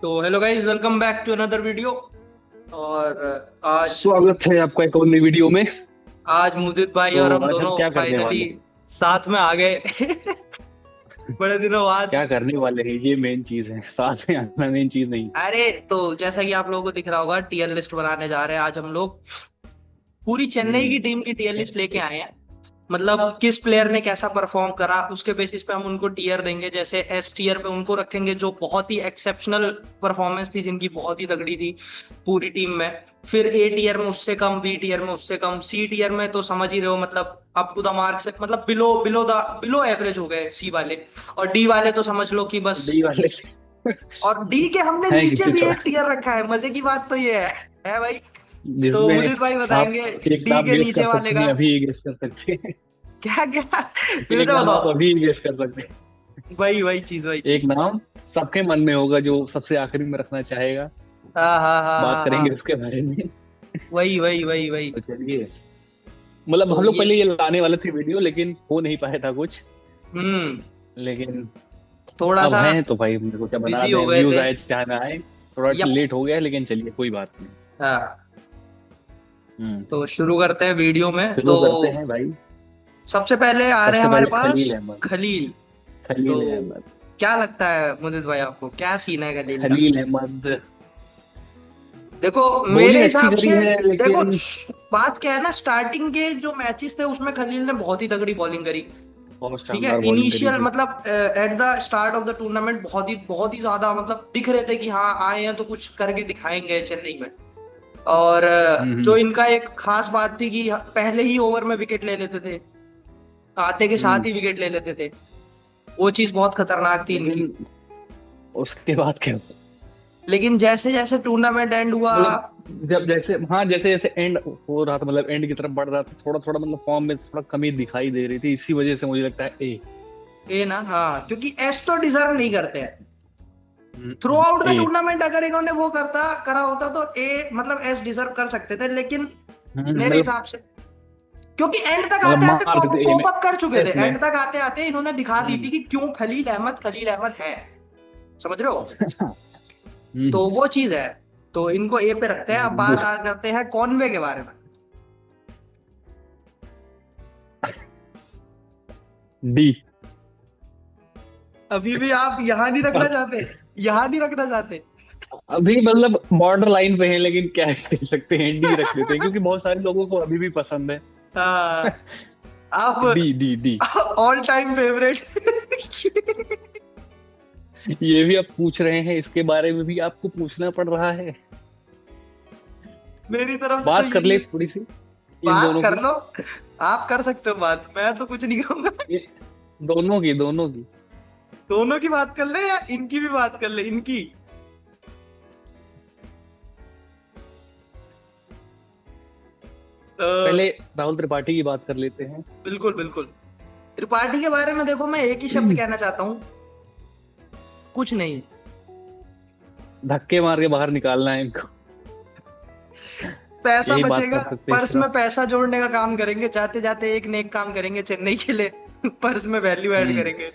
तो hello guys, welcome back to another video. और आज स्वागत है आपका एक और नई वीडियो में। आज मुदित भाई तो और हम आज हम दोनों क्या करने फाइनली वाले साथ में आ गए। बड़े दिनों बाद। क्या करने वाले हैं, ये मेन चीज है। साथ में आना मेन चीज नहीं। अरे तो जैसा कि आप लोगों को दिख रहा होगा, टीयर लिस्ट बनाने जा रहे हैं आज हम लोग। पूरी चेन्नई की टीम की टीयर लिस्ट लेके आए हैं। मतलब किस प्लेयर ने कैसा परफॉर्म करा उसके बेसिस पे हम उनको टीयर देंगे। जैसे एस टीयर पे उनको रखेंगे जो बहुत ही एक्सेप्शनल परफॉर्मेंस थी, जिनकी बहुत ही तगड़ी थी पूरी टीम में। फिर ए टीयर में उससे कम, बी टीयर में उससे कम, सी टीयर में तो समझ ही रहे हो, मतलब अप टू द मार्क से, मतलब below below the below average हो गए सी वाले। और डी वाले तो समझ लो कि बस। डी वाले और डी के हमने है नीचे किसी भी एक तरह, टीयर रखा है। मजे की बात तो ये है भाई। तो जिसमें उदित भाई आप बताएंगे एक डी नाम के गेस कर नीचे वाले सकते का। हैं, अभी गेस कर सकते हैं। क्या क्या? फिर एक से नाम बताओ। आप अभी गेस कर सकते हैं। वही वही चीज, वही एक चीज। नाम सबके मन में होगा जो सबसे आखिरी में रखना चाहेगा। हाँ हाँ हाँ बात हाँ करेंगे हाँ। उसके बारे में। वही वही वही वही। तो चलिए, मतलब तो हम लोग ये। पहले ये लाने वाले थे वीडियो, लेकिन हो नहीं पाया था कुछ। हम्म। लेकिन थोड़ा अब सा हैं तो भाई मेरे को क्या बना बिजी दें, हो गए व्यूज थे। आए चाहे ना आए। थोड़ा यप। लेट हो गया लेकिन चलिए कोई बात नहीं। हाँ। हम्म। तो शुरू करते हैं वीडियो में तो। शुरू करते हैं भाई। सबसे पहले आ रहे हैं सबसे हमारे पहले पास खलील अहमद। खलील। तो खलील अहमद। क्या लगता है मुदित भाई, आपको क्या सीन है खलील का? खलील अहमद। देखो मेरे बॉलिंग अच्छी हिसाब करी से। है देखो लेकिन बात क्या है ना, स्टार्टिंग के जो मैचेस थे उसमें खलील ने बहुत ही तगड़ी बॉलिंग करी। बहुत ठीक है, शानदार बॉलिंग करी इनिशियल थी। मतलब at the start of the tournament बहुत ही ज्यादा मतलब दिख रहे थे कि हाँ आए हैं तो कुछ करके दिखाएंगे चेन्नई में। और जो हम्म। इनका एक खास बात थी कि पहले ही ओवर में विकेट ले लेते थे। आते के साथ हम्म। ही विकेट ले लेते थे। वो चीज बहुत खतरनाक थी इनकी। लेकिन उसके बाद क्या, लेकिन जैसे जैसे टूर्नामेंट एंड हुआ। मतलब जब जैसे हाँ जैसे जैसे एंड हो रहा था, मतलब एंड की तरफ बढ़ रहा था, थोड़ा थोड़ा मतलब फॉर्म में थोड़ा कमी दिखाई दे रही थी। इसी वजह से मुझे लगता है ए। ए ना, हाँ, क्योंकि एस तो डिजर्व नहीं करते हैं। Through hmm, out the A. Tournament अगर इन्होंने वो करता करा होता तो ए मतलब एस डिजर्व कर सकते थे, लेकिन मेरे मतलब हिसाब से। क्योंकि एंड तक मतलब आते आते मार देते ए में, कोप अप कर चुके थे। एस में। एंड तक आते आते इन्होंने दिखा दी हम्म। थी कि क्यों खलील अहमद है। समझ रहे हो? तो हम्म। वो चीज है। तो इनको ए पे रखते हैं। अब बात करते हैं कॉनवे के बारे में। डी। अभी भी आप यहाँ नहीं रखना चाहते? यहाँ नहीं रखना चाहते? अभी मतलब बॉर्डर लाइन पे है, लेकिन क्या कह सकते हैं, डी रख देते हैं क्योंकि बहुत सारे लोगों को अभी भी पसंद है। हाँ। आप D D D. All time favourite. ये भी आप पूछ रहे हैं, इसके बारे में भी आपको पूछना पड़ रहा है। मेरी तरफ से तो बात कर यही ले है। थोड़ी सी इन बात दोनों कर की। लो। आप कर सकते हो बात, मैं तो कुछ नहीं कहूंगा। ये दोनों की। दोनों की बात कर ले या इनकी भी बात कर ले, इनकी। तो पहले राहुल त्रिपाठी की बात कर लेते हैं। बिल्कुल बिल्कुल। त्रिपाठी के बारे में देखो, मैं एक ही शब्द कहना चाहता हूँ। कुछ नहीं। धक्के मार के बाहर निकालना है इनको। पैसा यही बात बचेगा। कर सकते हैं पर्स सिर्फ। में पैसा जोड़ने का काम करेंगे, जाते जाते एक नेक काम करेंगे चेन्नई के लिए। पर्स में वैल्यू ऐड हम्म। करेंगे।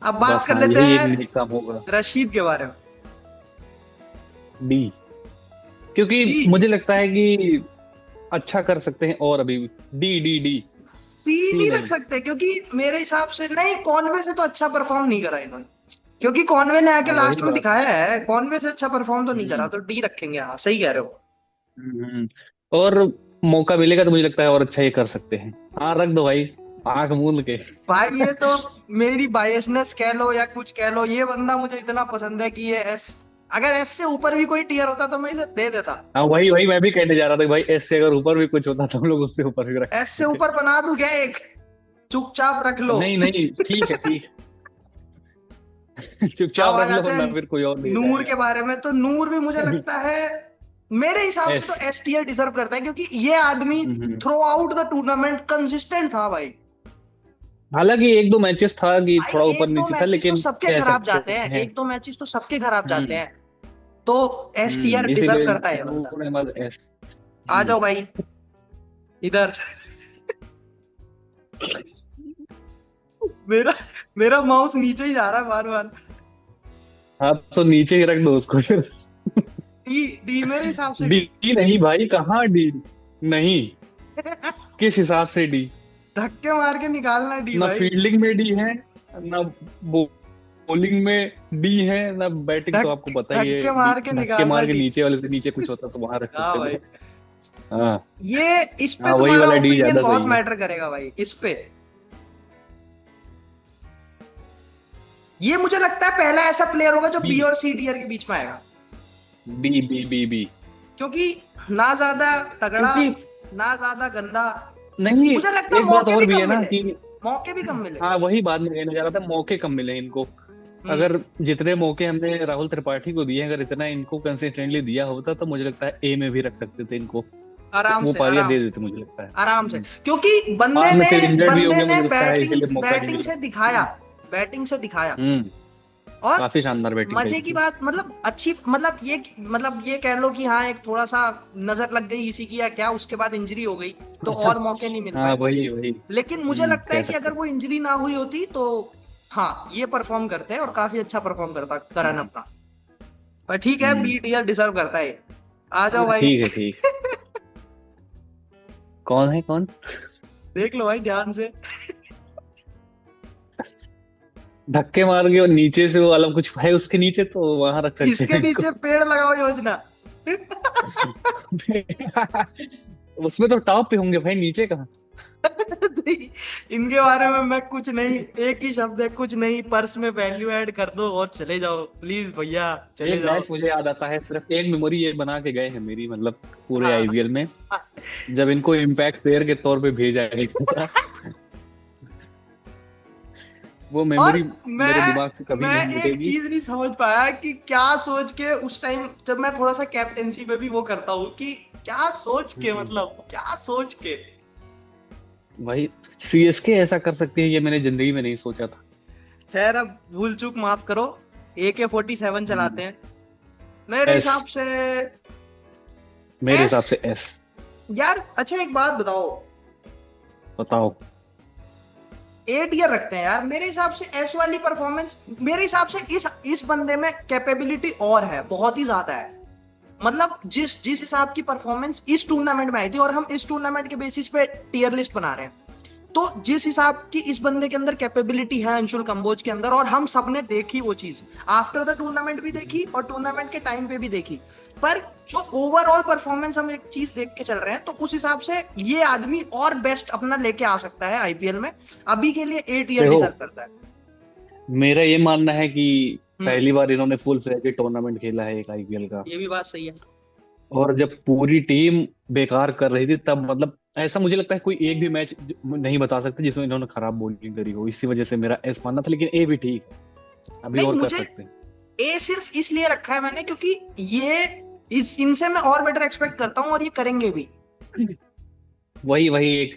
अब बात बस कर हाँ, लेते यही एक हैं नेक काम होगा। रशीद के बारे में। डी। क्योंकि डी। मुझे लगता है कि अच्छा कर सकते हैं और अभी भी। D D D. C C नहीं रख नहीं। सकते क्योंकि मेरे हिसाब से नहीं, कॉनवे से तो अच्छा परफॉर्म नहीं करा इन्होंने। क्योंकि कॉनवे ने आके हाँ वही लास्ट में बात है। दिखाया है, कॉनवे से अच्छा परफॉर्म तो नहीं करा, हम्म। तो डी रखेंगे। हाँ सही कह रहे हो। हम्म। और मौका मिलेगा तो मुझे लगता है और अच्छा ये कर सकते हैं। हाँ रख दो भाई, आंख मूंद के। भाई ये तो मेरी बायसनेस कह लो या कुछ कह लो, ये बंदा मुझे इतना पसंद है कि ये एस। अगर एस से ऊपर भी कोई टीयर होता तो मैं इसे दे देता। हाँ वही वही मैं भी कहने जा रहा था कि भाई एस से अगर ऊपर भी कुछ होता तो हम लोग उससे ऊपर भी रख एस से सकते ऊपर बना दूं क्या एक? चुपचाप रख थे। लो। नहीं नहीं, ठीक है ठीक है। अब चुपचाप आ रख लो जाते वरना हैं फिर कोई और ले नूर के जाएगा। बारे में। तो नूर भी मुझे लगता है, मेरे हिसाब से एस। तो एस टीयर डिजर्व करता है, क्योंकि ये आदमी through out the tournament consistent था भाई। हालांकि एक दो मैचेस था कि भाई थोड़ा ऊपर एक दो नीचे था, मैचेस तो लेकिन सबके कह खराब सकते जाते हैं, हैं। एक दो मैचेस तो सबके खराब जाते हम्म। हैं। तो एस टीयर डिजर्व इसीलिए करता है ये बंदा। नूर अहमद एस। आ जाओ भाई इधर। मेरा मेरा माउस नीचे ही जा रहा है बार बार। हाँ तो नीचे ही रख दो उसको फिर। डी, डी मेरे हिसाब से डी डी। नहीं भाई, कहाँ डी? नहीं, किस हिसाब से डी? धक्के मार के निकालना डी ना भाई। फील्डिंग में डी है, ना बॉलिंग में डी है, ना बैटिंग, तो धक आपको पता ही है। धक्के मार के धक्के निकालना मार के डी। नीचे वाले से नीचे कुछ होता तो वहां रख हाँ सकते भाई, थे। हाँ ये इस पे हाँ, वही तुम्हारा वाला डी ओपिनियन ज्यादा बहुत सही है। मैटर करेगा भाई इस पे। ये मुझे लगता है पहला ऐसा प्लेयर होगा जो बी बी और सी टीयर के बीच में आएगा, बी बी बी बी क्योंकि ना ज्यादा तगड़ा क्योंकि ना ज्यादा गंदा। नहीं, मुझे लगता है एक बात मौके और भी भी है कम ना मिले, कि मौके भी कम मिले। हाँ वही बात मैं कहने जा रहा था, मौके कम मिले इनको। हम्म, अगर जितने मौके हमने राहुल त्रिपाठी को दिए, अगर इतना इनको कंसिस्टेंटली दिया होता तो मुझे लगता है ए में भी रख सकते थे इनको। आराम वो से पारियां आराम दे से देते मुझे लगता है। आराम से, क्योंकि बंदे बाद में ने फिर इंजर्ड भी हो गया, मुझे लगता है बैटिंग इसीलिए मौका नहीं बैटिंग मिला। से दिखाया, बैटिंग से दिखाया। हम्म, और काफी शानदार बैटिंग मजे की की थी। बात, मतलब अच्छी, मतलब ये कह लो कि हाँ एक थोड़ा सा नजर लग गई इसी की या क्या, उसके बाद इंजरी हो गई तो और मौके नहीं मिल हाँ पाए। वही वही। लेकिन मुझे लगता कह है कि सकते अगर वो इंजरी ना हुई होती तो हाँ ये परफॉर्म करते हैं और काफी अच्छा परफॉर्म करता करन अपना। पर ठीक है, बी टीयर डिजर्व करता है। आ जाओ भाई। ठीक है ठीक। कौन है कौन? देख लो भाई ध्यान से। धक्के मार के और नीचे से वो वाला कुछ है उसके नीचे, तो वहां रख सकते इसके हैं नीचे पेड़ लगाओ योजना। इसको। उसमें तो टॉप पे होंगे भाई, नीचे कहाँ? इनके बारे में मैं कुछ नहीं, एक ही शब्द है, कुछ नहीं, पर्स में वैल्यू ऐड कर दो और चले जाओ प्लीज भैया, चले एक जाओ। मैच मुझे याद आता है, सिर्फ एक मेमोरी ये बना के गए हैं मेरी, मतलब पूरे हाँ, आईपीएल में, जब इनको इम्पैक्ट प्लेयर के तौर पे भेजा गया। वो और मेमोरी मेरे मैं दिमाग से कभी मैं नहीं एक मिटेगी। चीज नहीं समझ पाया कि क्या सोच के उस टाइम, जब मैं थोड़ा सा कैप्टेंसी पे भी वो करता हूँ कि क्या सोच के, मतलब क्या सोच के। भाई सीएसके ऐसा कर सकती है, ये मैंने जिंदगी में नहीं सोचा था। खैर अब भूल चूक माफ करो, AK-47 चलाते हैं मेरे एस, हिसाब से। मेरे एस हिसाब से एस। यार अच्छा एक बात बताओ, बताओ। ए टीयर रखते हैं यार, मेरे हिसाब से एस वाली परफॉर्मेंस, मेरे हिसाब से इस बंदे में कैपेबिलिटी और है, बहुत ही ज्यादा है। मतलब जिस जिस हिसाब की परफॉर्मेंस इस टूर्नामेंट में आई थी, और हम इस टूर्नामेंट के बेसिस पे टियर लिस्ट बना रहे हैं, तो जिस हिसाब की इस बंदे के अंदर कैपेबिलिटी है अंशुल कंबोज के अंदर, और हम सबने देखी वो चीज, आफ्टर द टूर्नामेंट भी देखी और टूर्नामेंट के टाइम पे भी देखी, पर जो ओवरऑल परफॉर्मेंस हम एक चीज देख के चल रहे हैं, तो उस हिसाब से ये आदमी और बेस्ट अपना लेके आ सकता है आईपीएल में। अभी के लिए ए टीयर देखो, डिजर्व करता है। मेरा ये मानना है कि पहली बार इन्होंने फुल फ्लेजेड टूर्नामेंट खेला है एक आईपीएल का, ये भी बात सही है। और जब पूरी टीम बेकार कर रही थी तब, मतलब ऐसा मुझे लगता है कोई एक भी मैच नहीं बता सकते जिसमें इन्होंने खराब बॉलिंग करी हो, इसी वजह से मेरा एस मानना था, लेकिन ए भी ठीक है, अभी नहीं, और कर मुझे सकते हैं। ए सिर्फ इसलिए रखा है मैंने क्योंकि ये इनसे मैं और बेटर एक्सपेक्ट करता हूँ और ये करेंगे भी। वही वही एक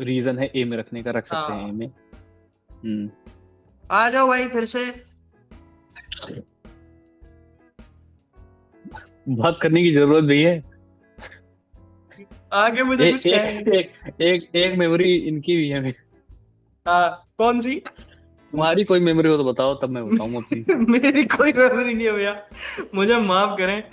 रीजन है ए में रखने का, रख सकते हैं ए में। आ जाओ भाई फिर से। बात करने की जरूरत नहीं है। आगे मुझे कुछ एक मेमोरी इनकी भी है। कौन सी? तुम्हारी कोई मेमोरी हो तो बताओ, तब मैं बताऊं अपनी। मेरी कोई मेमोरी नहीं है भैया, मुझे माफ करें।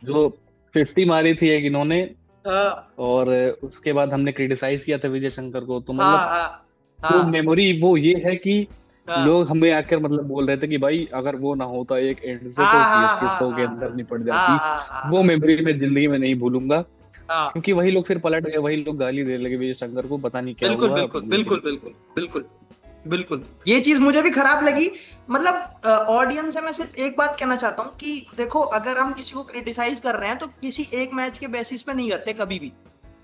जो 50 मारी थी एक इन्होंने, हाँ और उसके बाद हमने क्रिटिसाइज किया था विजय शंकर को, तो हाँ मतलब वो मेमोरी वो ये है कि लोग हमें आकर मतलब बोल रहे थे कि भाई अगर वो ना होता एक एंड से तो सीएसके 100 के अंदर निपट जाती। वो मेमोरी मैं जिंदगी में नहीं भूलूंगा, क्योंकि वही लोग फिर पलट गए, वही लोग गाली देने लगे विजय शंकर को, पता नहीं क्या बिल्कुल हुआ। बिल्कुल बिल्कुल बिल्कुल बिल्कुल बिल्कुल, ये चीज मुझे भी खराब लगी। मतलब ऑडियंस से मैं सिर्फ एक बात कहना चाहता हूँ कि देखो, अगर हम किसी को क्रिटिसाइज कर रहे हैं तो किसी एक मैच के बेसिस पे नहीं करते कभी भी,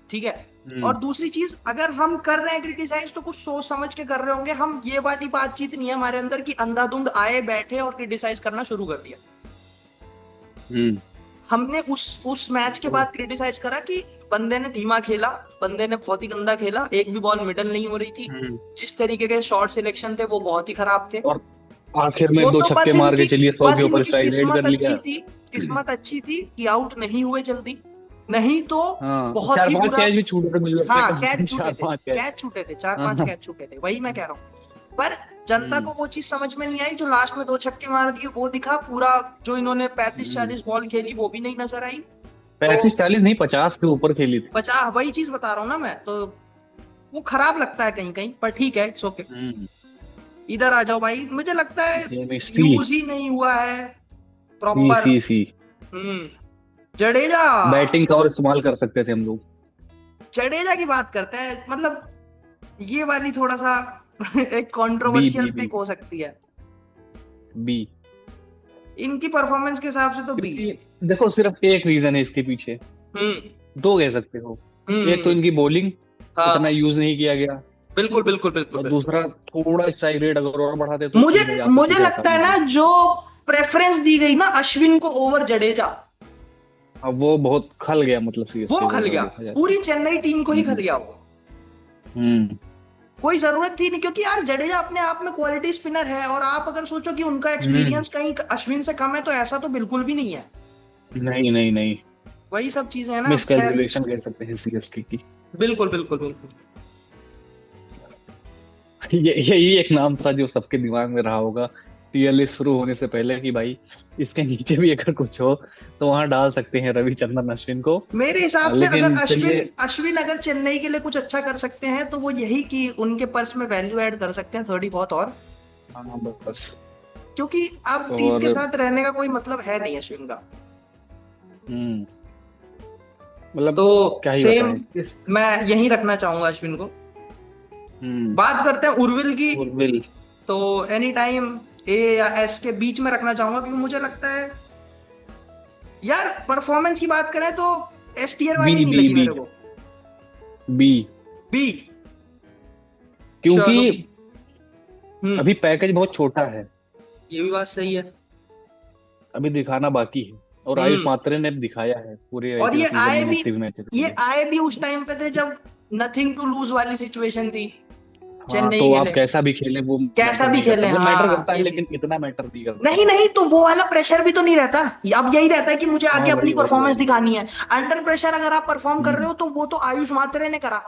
ठीक है। और दूसरी चीज, अगर हम कर रहे हैं क्रिटिसाइज तो कुछ सोच समझ के कर रहे होंगे। हम ये वाली बातचीत नहीं है हमारे अंदर कि अंधाधुंध आए बैठे और क्रिटिसाइज करना शुरू कर दिया। हमने उस मैच के बाद क्रिटिसाइज करा कि बंदे ने धीमा खेला, बंदे ने बहुत ही गंदा खेला, एक भी बॉल मिडल नहीं हो रही थी, जिस तरीके के शॉट सिलेक्शन थे वो बहुत ही खराब थे, और आखिर में 2 छक्के मार के चलिए 100 के ऊपर स्ट्राइक रेट कर लिया। किस्मत अच्छी थी कि आउट नहीं हुए जल्दी, नहीं तो बहुत ही 4-5 कैच भी छूटे थे मुझे लगता है। कैच छूटे थे 4-5 कैच छूटे थे, वही मैं कह रहा हूँ। पर जनता को वो चीज समझ में नहीं आई, जो लास्ट में 2 छक्के मार दिए वो दिखा पूरा, जो इन्होंने 35-40 बॉल खेली वो भी नहीं नजर आई। 35-40 नहीं, 50 के ऊपर खेली थी। 50, वही चीज बता रहा हूँ ना मैं, तो वो खराब लगता है कहीं कहीं, पर ठीक है, इट्स ओके। इधर आ जाओ भाई, मुझे लगता है यूज ही नहीं हुआ है प्रॉपर। जडेजा बैटिंग का और इस्तेमाल कर सकते थे हम लोग। जडेजा की बात करते हैं, मतलब ये वाली थोड़ा सा एक कंट्रोवर्शियल पिक हो सकती है। बी, इनकी परफॉर्मेंस के हिसाब से तो बी। देखो सिर्फ एक रीजन है इसके पीछे, 2 कह सकते हो। एक तो इनकी बॉलिंग इतना यूज नहीं किया गया, बिल्कुल बिल्कुल बिल्कुल, और दूसरा थोड़ा स्ट्राइक रेट अगर और बढ़ाते तो मुझे लगता है ना, जो प्रेफरेंस दी गई ना अश्विन को ओवर जडेजा, अब वो बहुत खल गया, मतलब वो खल गया, पूरी चेन्नई टीम को ही खल गया वो। कोई जरूरत थी नहीं, क्योंकि यार जडेजा अपने आप में क्वालिटी स्पिनर है, और आप अगर सोचो कि उनका एक्सपीरियंस कहीं अश्विन से कम है, तो ऐसा तो बिल्कुल भी नहीं है। नहीं नहीं नहीं, वही सब चीजें है ना, मिसकैलकुलेशन कह सकते हैं सीएसके की। बिल्कुल बिल्कुल बिल्कुल। यही एक नाम था जो सबके दिमाग में रहा होगा टीएल लिस्ट शुरू होने से पहले, कि भाई इसके नीचे भी अगर कुछ हो तो वहां डाल सकते हैं रविचंद्रन अश्विन को। मेरे हिसाब से अगर अश्विन अगर चेन्नई के लिए कुछ अच्छा कर सकते हैं तो वो यही कि उनके पर्स में वैल्यू ऐड कर सकते हैं थोड़ी बहुत, और बस, क्योंकि अब टीम के साथ रहने का कोई मतलब है नहीं अश्विन का। मतलब तो क्या ही सेम मैं यही रखना चाहूंगा अश्विन को। बात करते हैं उर्विल की। उर्विल तो एनी टाइम ए या एस के बीच में रखना चाहूंगा, क्योंकि मुझे लगता है यार परफॉर्मेंस की बात करें तो एस टियर वाली नहीं लगी मेरे को। बी क्योंकि अभी पैकेज बहुत छोटा है, ये भी बात सही है, अभी दिखाना बाकी है, और आयुष मात्रे ने दिखाया है पूरे। और ये आए भी उस टाइम पे थे जब नथिंग टू लूज वाली सिचुएशन थी। चेन्नई तो आप कैसा भी खेले, वो कैसा भी खेले, वो मैटर करता है, लेकिन इतना मैटर नहीं करता। नहीं तो वो वाला प्रेशर भी तो नहीं रहता। अब यही रहता है कि मुझे आगे अपनी परफॉर्मेंस दिखानी है। अंडर प्रेशर अगर आप परफॉर्म कर रहे हो तो वो तो आयुष मात्रे ने करा,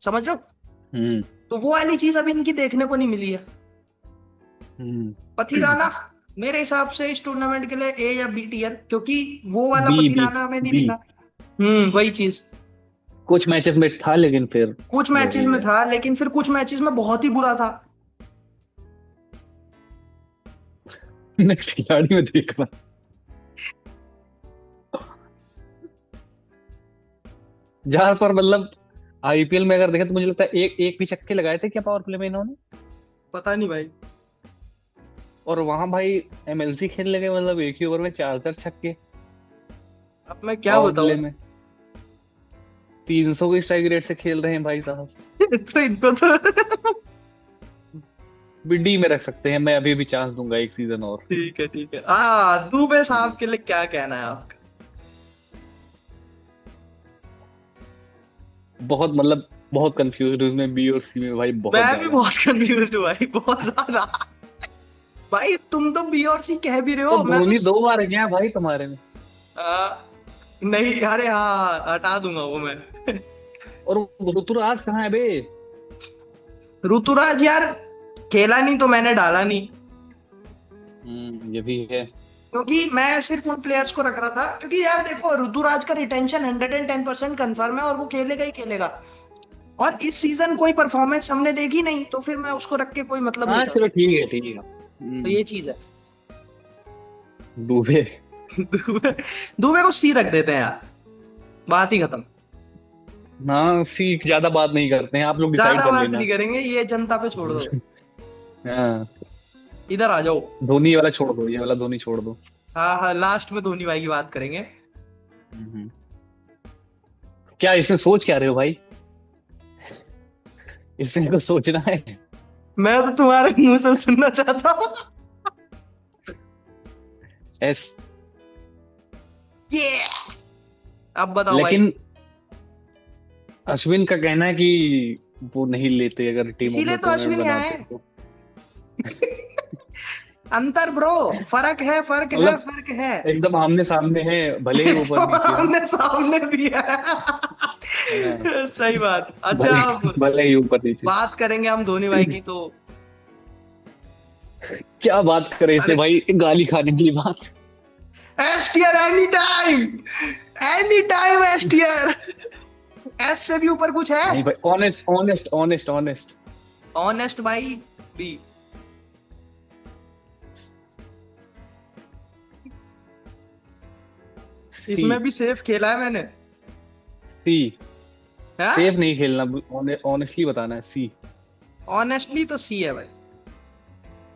समझ लो। तो वो वाली चीज अभी इनकी देखने को नहीं मिली है। पथिराना मेरे हिसाब से इस टूर्नामेंट के लिए ए या बी टियर, क्योंकि वो वाला पथिराना हमें नहीं दिखा। वही चीज, कुछ मैचेस में था, लेकिन फिर कुछ मैचेस में बहुत ही बुरा था। नेक्स्ट खिलाड़ी में देखना। जहां पर मतलब आईपीएल में अगर देखें तो मुझे लगता है एक भी छक्के लगाए थे क्या पावर प्ले में इन्होंने, पता नहीं भाई। और वहां भाई एमएलसी खेलने के मतलब एक ही ओवर में 4 छक्के। अब मैं क्या बताऊं, 300 के स्ट्राइक रेट से खेल रहे हैं भाई साहब। तो इनको तो बिडी में रख सकते हैं, मैं अभी भी चांस दूंगा एक सीजन और। ठीक है दुबे साहब के लिए क्या कहना है आपका? बहुत कंफ्यूज हूँ मैं बी और सी में भाई, मैं भी बहुत कंफ्यूज हूँ भाई, बहुत ज्यादा। भाई तुम तो बी और सी कह भी रहे हो, तो धोनी 2 बार गया भाई तुम्हारे में। नहीं अरे हाँ, हटा दूंगा वो मैं। और ऋतुराज कहाँ है बे? ऋतुराज यार खेला नहीं तो मैंने डाला नहीं। ये भी है, क्योंकि मैं सिर्फ उन प्लेयर्स को रख रहा था, क्योंकि यार देखो ऋतुराज का रिटेंशन 110% कंफर्म है, और वो खेलेगा ही खेलेगा। और इस सीजन कोई परफॉर्मेंस हमने देखी नहीं, तो फिर मैं उसको रख के कोई मतलब नहीं। चलो ठीक है। तो ये चीज है। दुबे को सी रख देते हैं यार, बात ही खत्म। हाँ सी ज्यादा बात नहीं करते हैं, आप लोग डिसाइड कर लेना। ज्यादा बात नहीं करेंगे, ये जनता पे छोड़ दो। हाँ इधर आ जाओ, धोनी वाला छोड़ दो, ये वाला धोनी छोड़ दो। हाँ लास्ट में धोनी भाई की बात करेंगे। क्या इसमें सोच क्या रहे हो भाई? इसमें को सोचना है, मैं तो तुम्हारे मुंह से सुनना चाहता हूँ। एस अब बताओ। लेकिन अश्विन का कहना है कि वो नहीं लेते अगर टीम, इसीलिए तो अश्विन यहाँ है। अंतर ब्रो, फर्क है एकदम आमने सामने है, भले ही ऊपर आमने सामने भी है। सही बात। अच्छा भले ही ऊपर नीचे बात करेंगे हम धोनी भाई की, तो क्या बात करे इसे अरे भाई, गाली खाने की बात। S tier any time S tier. S से भी ऊपर कुछ है? नहीं भाई, honest honest honest honest. Honest भाई, बी। सी। इसमें भी सेफ खेला है मैंने। सी। है सेफ नहीं खेलना, ऑनेस्टली बताना है। सी। ऑनेस्टली तो सी है भाई।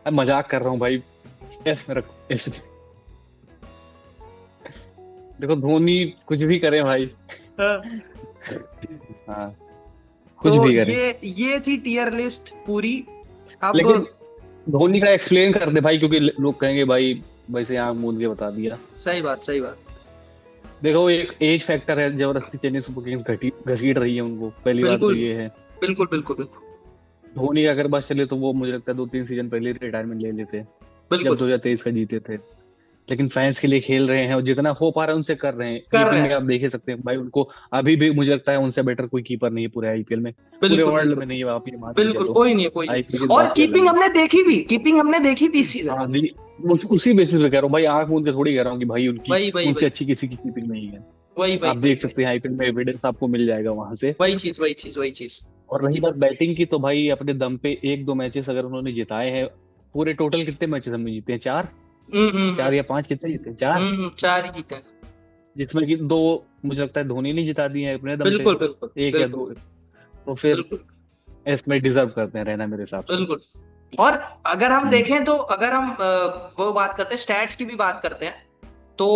अब मजाक कर रहा हूँ भाई। एस में रखो, एस में। देखो धोनी कुछ भी करे भाई। हाँ। हाँ, कुछ तो भी करे। ये थी टियर लिस्ट पूरी। अब लेकिन धोनी का एक्सप्लेन कर दे भाई, क्योंकि लोग कहेंगे भाई वैसे आंख मूंद के बता दिया। सही बात, सही बात। देखो एक एज फैक्टर है, जबरदस्ती चेन्नई सुपर किंग्स घसीट रही है उनको, पहली बात तो बिल्कुल ये है। बिल्कुल बिल्कुल बिल्कुल धोनी का अगर बस चले तो वो मुझे लगता है 2-3 सीजन पहले रिटायरमेंट ले लेते जब बिल्कुल 2023 का जीते थे। लेकिन फैंस के लिए खेल रहे हैं और जितना हो पा रहा है उनसे कर रहे हैं। कर रहे कीपिंग में हैं। आप देख ही सकते हैं भाई उनको। अभी भी मुझे लगता है उनसे बेटर कोई कीपर नहीं है पूरे आईपीएल में। पूरे बिल्कुल वर्ल्ड बिल्कुल में नहीं है, आप ये मान के बिल्कुल, चलो। कोई नहीं है, कोई नहीं आईपीएल है। की और बात ही अलग कीपिंग है। हमने देखी भी, कीपिंग हमने देखी थी इस सीजन। हाँ जी, उसी बेसिस पे कह रहा हूँ भाई, आंख मूंद के थोड़ी कह रहा हूँ कि भाई उनकी वही वही उनसे वही अच्छी किसी की कीपिंग नहीं है। वही वही आप वही देख सकते हैं आईपीएल में, एविडेंस आपको मिल जाएगा वहां से। वही चीज, वही चीज, वही चीज। और रही बात बैटिंग की, तो भाई अपने दम पे 1-2 मैचेस अगर उन्होंने जिताए हैं। पूरे टोटल कितने मैचेस हमने जीते हैं? 4। हम्म। 4 या 5, कितने जीते हैं? 4। चार ही जीते हैं। जिसमें कि 2 मुझे लगता है धोनी ने जिता दिए हैं अपने दम पे। बिल्कुल बिल्कुल 1 या 2। बिल्कुल तो फिर बिल्कुल इसमें डिजर्व करते हैं रहना मेरे हिसाब से। बिल्कुल। और अगर हम हम्म। देखें तो, अगर हम वो बात करते हैं, स्टैट्स की भी बात करते हैं, तो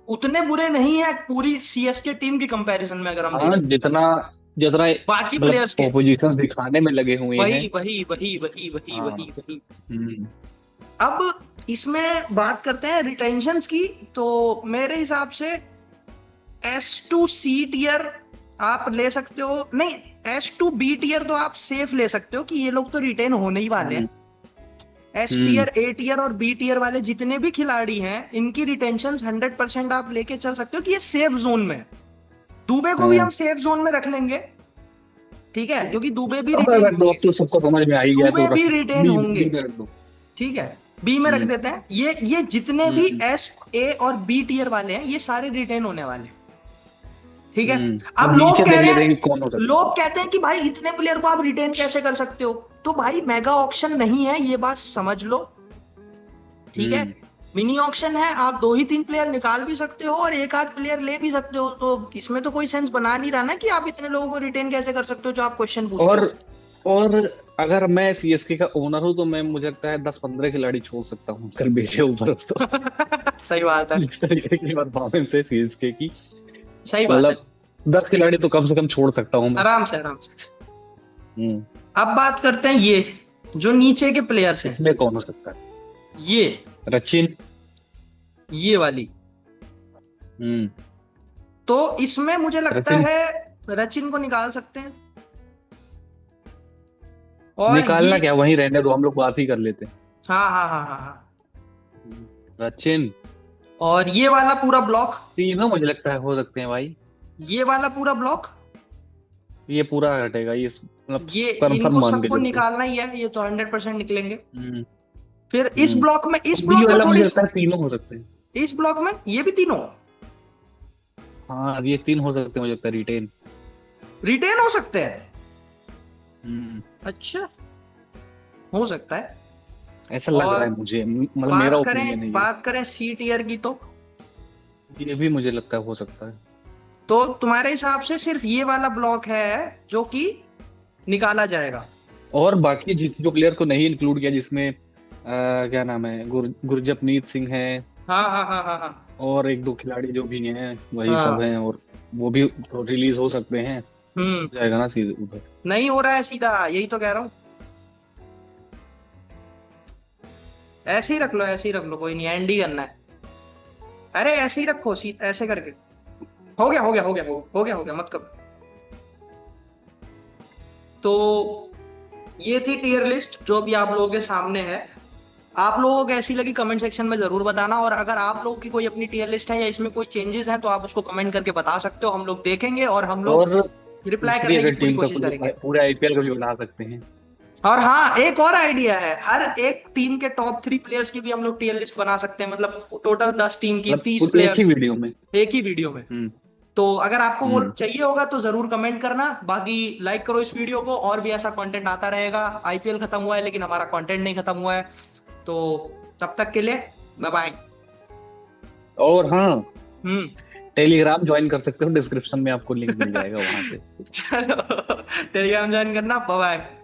उतने बुरे नहीं है पूरी सीएसके टीम की कंपैरिजन में, अगर हम हाँ, देखें जितना जितना बाकी मतलब प्लेयर्स के। ऑपोजिशन दिखाने में लगे हुए हैं। वही वही वही वही वही हाँ। वही वही। हम्म। अब इसमें बात करते हैं रिटेंशंस की। तो मेरे हिसाब से S to C टियर आप ले सकते हो, नहीं, S to B टियर तो आप सेफ ले सकते हो कि ये लोग तो रिटेन होने ही वाले हम्म। हैं। S hmm. Tier, A tier और B टियर वाले जितने भी खिलाड़ी हैं, इनकी रिटेंशन 100% आप लेके चल सकते हो कि ये सेफ जोन में है। दुबे को भी हाँ। हम सेफ जोन में रख लेंगे, ठीक है, क्योंकि दुबे भी अब रिटेन रख दो, अब होंगे। तो सबको समझ में आ ही गया, तो दुबे भी रख। रिटेन बी होंगे, बी में रख दो। ठीक है, बी में रख हम्म। देते हैं। ये जितने भी हम्म। S, A और B टियर वाले हैं, ये सारे रिटेन होने वाले हैं, ठीक है। अब अब नीचे देख लेते हैं कि कौन हो सकता लोग कहते हैं कि भाई इतने प्लेयर को आप रिटेन कैसे कर सकते हो? तो भाई मेगा ऑक्शन नहीं है, ये बात समझ लो, है। ठीक है। मिनी ऑक्शन है, आप 2 ही 3 प्लेयर निकाल भी सकते हो और एक आध प्लेयर ले भी सकते हो। तो इसमें तो कोई सेंस बना नहीं रहा ना कि आप इतने लोगों को रिटेन कैसे कर सकते हो, जो आप क्वेश्चन पूछते और हो। और अगर मैं सीएसके का ओनर हूं तो मैं, मुझे लगता है 10-15 खिलाड़ी छोड़ सकता हूँ कल बेचे ऊपर तो। सही बात है, इस तरीके की परफॉर्मेंस है सीएसके की। सही बात है। मतलब 10 खिलाड़ी तो कम से कम छोड़ सकता हूँ मैं। आराम से, आराम से। हम्म। अब बात करते हैं ये जो नीचे के प्लेयर्स हैं, इसमें कौन हो सकता है? ये रचिन। ये वाली। हम्म। तो इसमें मुझे लगता रचिन है रचिन को निकाल सकते हैं। और निकालना ये, क्या, वहीं रहने दो, हम लोग बात ही कर लेते हैं। हाँ हाँ हाँ हाँ हाँ। रचिन। और ये वाला पूरा ब्लॉक, तीनों मुझे लगता है हो सकते हैं भाई। ये वाला पूरा ब्लॉक, ये पूरा हटेगा, ये मतलब ये कंफर्म इनको मान के सबको चलते हैं। निकालना ही है, ये तो 100% निकलेंगे। हम्म। फिर इस हम्म। ब्लॉक में, इस बी ब्लॉक में वाला मुझे थोड़ी, लगता है तीनों हो सकते हैं। इस ब्लॉक में ये भी तीनों हाँ, ये 3 हो सकते हैं मुझे लगता है, रिटेन। रिटेन हो सकते हैं। हम्म। अच्छा, हो सकता है। ऐसा लग और रहा है मुझे, मतलब मेरा ओपिनियन है ये। बात करें C टियर की, तो ये भी मुझे लगता है हो सकता है। तो तुम्हारे हिसाब से सिर्फ ये वाला ब्लॉक है जो कि निकाला जाएगा। और बाकी जो प्लेयर को नहीं इंक्लूड किया, जिसमें क्या नाम है, गुरजपनीत सिंह है। हाँ हाँ हाँ हाँ हाँ और 1-2 खिलाड़ी जो भी हैं वही सब हाँ। हैं, और वो भी रिलीज हो सकते हैं। जाएगा ना सीधे उधर। नहीं हो रहा है सीधा, यही तो कह रहा हूँ। ऐसे ही रख लो, ऐसे ही रख लो, कोई नहीं, एंड ही करना है। अरे ऐसे ही रखो, ऐसे करके। हो गया हो गया हो गया हो गया हो गया, मत करो। तो ये थी टियर लिस्ट जो भी आप लोगों के सामने है। आप लोगों को कैसी लगी कमेंट सेक्शन में जरूर बताना। और अगर आप लोगों की कोई अपनी टियर लिस्ट है या इसमें कोई चेंजेस हैं, तो आप उसको कमेंट करके बता सकते हो, हम लोग देखेंगे और हम लोग और रिप्लाई दूसरी करने अगर की पूरी टीम का कोशिश करेंगे। पूरे आईपीएल का भी बना सकते हैं। और हाँ, एक और आइडिया है, हर एक टीम के टॉप 3 प्लेयर्स की भी हम लोग टीयर लिस्ट बना सकते हैं, मतलब टोटल 10 टीम की, 30 एक ही प्लेयर्स वीडियो में। एक ही वीडियो में। हम्म। तो अगर आपको वो हम्म। चाहिए होगा तो जरूर कमेंट करना, बाकी लाइक करो इस वीडियो को, और भी ऐसा कंटेंट आता रहेगा। आईपीएल खत्म हुआ है लेकिन हमारा कंटेंट नहीं खत्म हुआ है, तो तब तक के लिए बाय बाय। और हाँ, हम्म। टेलीग्राम ज्वाइन कर सकते हो, डिस्क्रिप्शन में आपको लिंक मिल जाएगा वहां से। चलो टेलीग्राम ज्वाइन करना, बाय बाय।